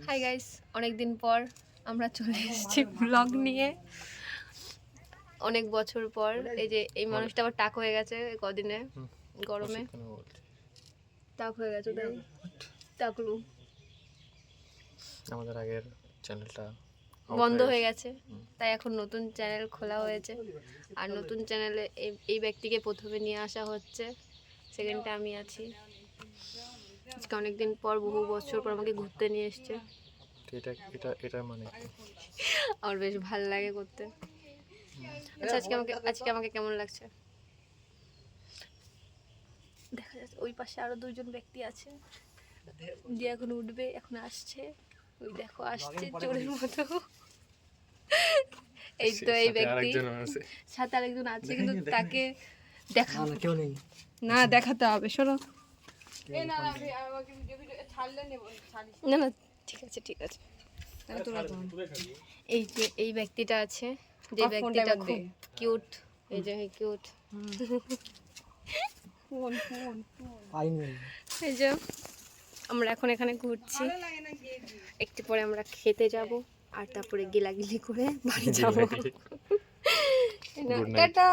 Hi guys, অনেকদিন পর আমরা চলে এসেছি ব্লগ নিয়ে। অনেক বছর পর এই যে এই মানুষটা আবার টাক হয়ে গেছে কদিনে গরমে, টাক হয়ে গেছে তাই টাকলু আমাদের আগের চ্যানেলটা বন্ধ হয়ে গেছে, তাই এখন নতুন চ্যানেল খোলা হয়েছে। আর নতুন চ্যানেলে এই ব্যক্তিকে প্রথমে নিয়ে আসা হচ্ছে, সেকেন্ডে আমি আছি। আজকে অনেকদিন পর, বহু বছর পর আমাকে ঘুরতে নিয়ে এসছে। এটা এটা এটা মানে আমার বেশ ভালো লাগে করতে। আচ্ছা, আজকে আমাকে কেমন লাগছে দেখা যাচ্ছে। ওই পাশে আরো দুইজন ব্যক্তি আছে যে এখন উঠবে, এখন আসছে। ওই দেখো আসছে চোরের মতো। এই তো এই ব্যক্তি, সাথে আরেকজন আছে কিন্তু তাকে দেখা না, দেখাতে হবে। শোনো না না, ঠিক আছে ঠিক আছে। এই যে এই ব্যক্তিটা আছে, যে ব্যক্তিটা খুব কিউট, এই যে কিউট। এই যে আমরা এখন এখানে ঘুরছি, একটু পরে আমরা খেতে যাব আর তারপরে গিলাগিলি করে বাড়ি যাবো। টাটা।